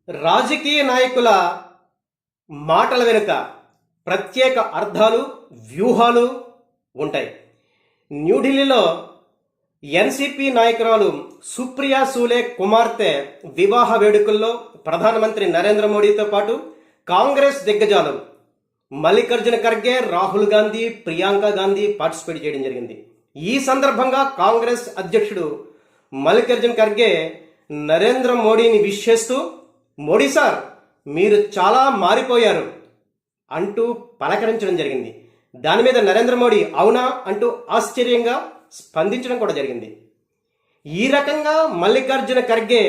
రాజకీయ నాయకుల మాటల వెనుక ప్రత్యేక అర్థాలు, వ్యూహాలు ఉంటాయి. న్యూఢిల్లీలో ఎన్సీపీ నాయకురాలు సుప్రియా సూలే కుమార్తె వివాహ వేడుకల్లో ప్రధానమంత్రి నరేంద్ర మోడీతో పాటు కాంగ్రెస్ దిగ్గజాలు మల్లికార్జున ఖర్గే, రాహుల్ గాంధీ, ప్రియాంక గాంధీ పార్టిసిపేట్ చేయడం జరిగింది. ఈ సందర్భంగా కాంగ్రెస్ అధ్యక్షుడు మల్లికార్జున ఖర్గే నరేంద్ర మోడీని విష్ చేస్తూ, మోడీ సార్ మీరు చాలా మారిపోయారు అంటూ పలకరించడం జరిగింది. దాని మీద నరేంద్ర మోడీ అవునా అంటూ ఆశ్చర్యంగా స్పందించడం కూడా జరిగింది. ఈ రకంగా మల్లికార్జున ఖర్గే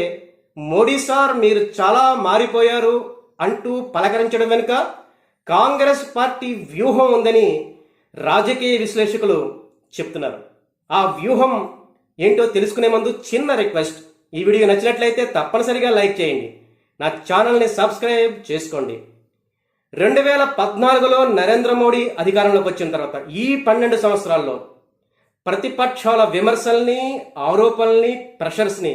మోడీ సార్ మీరు చాలా మారిపోయారు అంటూ పలకరించడం వెనుక కాంగ్రెస్ పార్టీ వ్యూహం ఉందని రాజకీయ విశ్లేషకులు చెప్తున్నారు. ఆ వ్యూహం ఏంటో తెలుసుకునే ముందు చిన్న రిక్వెస్ట్, ఈ వీడియో నచ్చినట్లయితే తప్పనిసరిగా లైక్ చేయండి, నా ఛానల్ని సబ్స్క్రైబ్ చేసుకోండి. 2014లో నరేంద్ర మోడీ అధికారంలోకి వచ్చిన తర్వాత ఈ 12 సంవత్సరాల్లో ప్రతిపక్షాల విమర్శల్ని, ఆరోపణల్ని, ప్రెషర్స్ని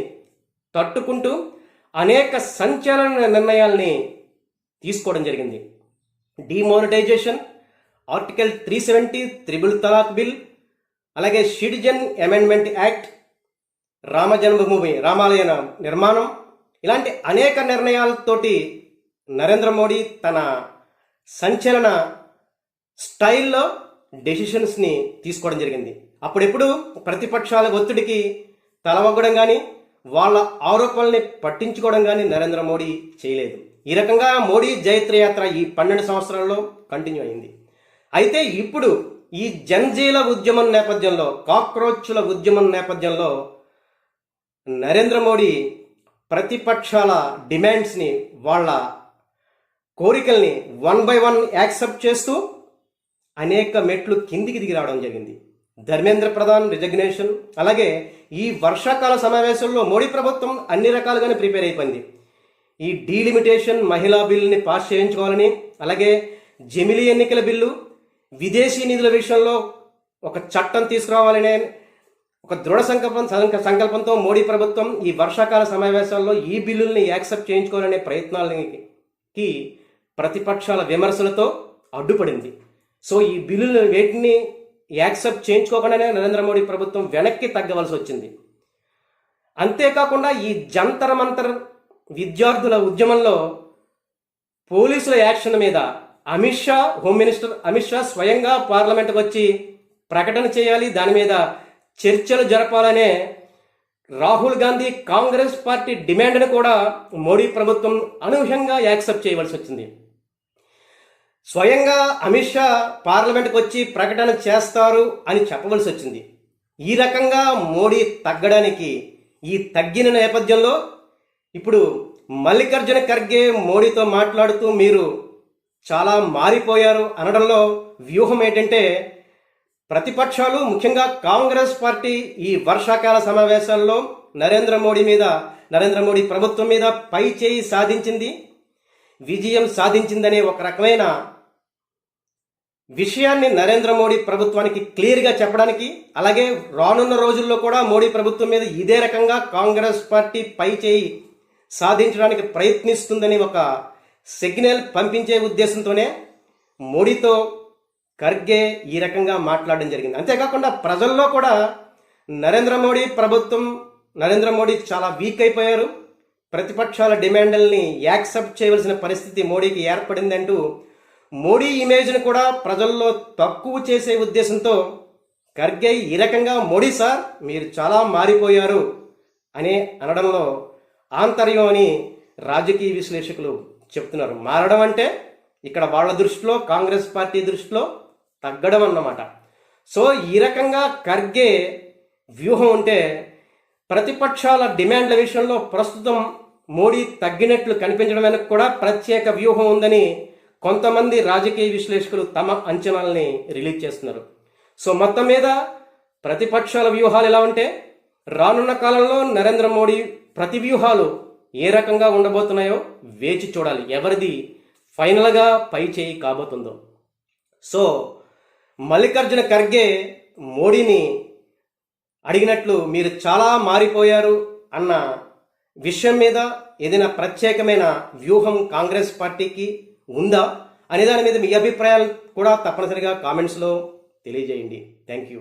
తట్టుకుంటూ అనేక సంచలన నిర్ణయాల్ని తీసుకోవడం జరిగింది. డిమానిటైజేషన్, ఆర్టికల్ 370, త్రిబుల్ తలాక్ బిల్, అలాగే సిటిజన్ అమెండ్మెంట్ యాక్ట్, రామ జన్మభూమి రామాలయ నిర్మాణం, ఇలాంటి అనేక నిర్ణయాలతోటి నరేంద్ర మోడీ తన సంచలన స్టైల్లో డెసిషన్స్ని తీసుకోవడం జరిగింది. అప్పుడెప్పుడు ప్రతిపక్షాల ఒత్తిడికి తలవగ్గడం కానీ వాళ్ళ ఆరోపణల్ని పట్టించుకోవడం కానీ నరేంద్ర మోడీ చేయలేదు. ఈ రకంగా మోడీ జైత్రయాత్ర ఈ 12 సంవత్సరాల్లో కంటిన్యూ అయింది. అయితే ఇప్పుడు ఈ జంజీల ఉద్యమం నేపథ్యంలో, కాక్రోచ్ల ఉద్యమం నేపథ్యంలో నరేంద్ర మోడీ ప్రతిపక్షాల డిమాండ్స్ని, వాళ్ళ కోరికల్ని 1 by 1 యాక్సెప్ట్ చేస్తూ అనేక మెట్లు కిందికి దిగి రావడం జరిగింది. ధర్మేంద్ర ప్రధాన్ రిజగ్నేషన్, అలాగే ఈ వర్షాకాల సమావేశంలో మోడీ ప్రభుత్వం అన్ని రకాలుగానే ప్రిపేర్ అయిపోయింది. ఈ డీలిమిటేషన్ మహిళా బిల్లుని పాస్ చేయించుకోవాలని, అలాగే జమిలీ ఎన్నికల బిల్లు, విదేశీ నిధుల విషయంలో ఒక చట్టం తీసుకురావాలనే ఒక దృఢ సంకల్పంతో మోడీ ప్రభుత్వం ఈ వర్షాకాల సమావేశాల్లో ఈ బిల్లుల్ని యాక్సెప్ట్ చేయించుకోవాలనే ప్రయత్నాలకి ప్రతిపక్షాల విమర్శలతో అడ్డుపడింది. సో ఈ బిల్లులు వేటిని యాక్సెప్ట్ చేయించుకోకుండానే నరేంద్ర మోడీ ప్రభుత్వం వెనక్కి తగ్గవలసి వచ్చింది. అంతేకాకుండా ఈ జంతర్ మంతర్ విద్యార్థుల ఉద్యమంలో పోలీసుల యాక్షన్ మీద అమిత్ షా, హోమ్ మినిస్టర్ అమిత్ షా స్వయంగా పార్లమెంట్కి వచ్చి ప్రకటన చేయాలి, దాని మీద చర్చలు జరపాలనే రాహుల్ గాంధీ కాంగ్రెస్ పార్టీ డిమాండ్ను కూడా మోడీ ప్రభుత్వం అనూహ్యంగా యాక్సెప్ట్ చేయవలసి వచ్చింది. స్వయంగా అమిత్ షా పార్లమెంట్కి వచ్చి ప్రకటన చేస్తారు అని చెప్పవలసి వచ్చింది. ఈ రకంగా మోడీ తగ్గడానికి, ఈ తగ్గిన నేపథ్యంలో ఇప్పుడు మల్లికార్జున ఖర్గే మోడీతో మాట్లాడుతూ మీరు చాలా మారిపోయారు అనడంలో వ్యూహం ఏంటంటే, ప్రతిపక్షాలు ముఖ్యంగా కాంగ్రెస్ పార్టీ ఈ వర్షాకాల సమావేశాల్లో నరేంద్ర మోడీ ప్రభుత్వం మీద పై చేయి సాధించింది, విజయం సాధించిందనే ఒక రకమైన విషయాన్ని నరేంద్ర మోడీ ప్రభుత్వానికి క్లియర్గా చెప్పడానికి, అలాగే రానున్న రోజుల్లో కూడా మోడీ ప్రభుత్వం మీద ఇదే రకంగా కాంగ్రెస్ పార్టీ పై చేయి సాధించడానికి ప్రయత్నిస్తుందని ఒక సిగ్నల్ పంపించే ఉద్దేశంతోనే మోడీతో ఖర్గే ఈ రకంగా మాట్లాడడం జరిగింది. అంతేకాకుండా ప్రజల్లో కూడా నరేంద్ర మోడీ చాలా వీక్ అయిపోయారు, ప్రతిపక్షాల డిమాండ్లని యాక్సెప్ట్ చేయవలసిన పరిస్థితి మోడీకి ఏర్పడిందంటూ మోడీ ఇమేజ్ను కూడా ప్రజల్లో తక్కువ చేసే ఉద్దేశంతో ఖర్గే ఈ రకంగా మోడీ సార్ మీరు చాలా మారిపోయారు అనే అనడంలో ఆంతర్యం అని రాజకీయ విశ్లేషకులు చెప్తున్నారు. మారడం అంటే ఇక్కడ వాళ్ళ దృష్టిలో, కాంగ్రెస్ పార్టీ దృష్టిలో తగ్గడం అన్నమాట. సో ఈ రకంగా ఖర్గే వ్యూహం ఉంటే ప్రతిపక్షాల డిమాండ్ల విషయంలో ప్రస్తుతం మోడీ తగ్గినట్లు కనిపించడం వెనక కూడా ప్రత్యేక వ్యూహం ఉందని కొంతమంది రాజకీయ విశ్లేషకులు తమ అంచనాలని రిలీజ్ చేస్తున్నారు. సో మొత్తం మీద ప్రతిపక్షాల వ్యూహాలు ఎలా ఉంటే రానున్న కాలంలో నరేంద్ర మోడీ ప్రతి వ్యూహాలు ఏ రకంగా ఉండబోతున్నాయో వేచి చూడాలి, ఎవరిది ఫైనల్గా పై చేయి కాబోతుందో. సో మల్లికార్జున ఖర్గే మోడీని అడిగినట్లు మీరు చాలా మారిపోయారు అన్న విషయం మీద ఏదైనా ప్రత్యేకమైన వ్యూహం కాంగ్రెస్ పార్టీకి ఉందా అనే దాని మీద మీ అభిప్రాయాలు కూడా తప్పనిసరిగా కామెంట్స్లో తెలియజేయండి. Thank you.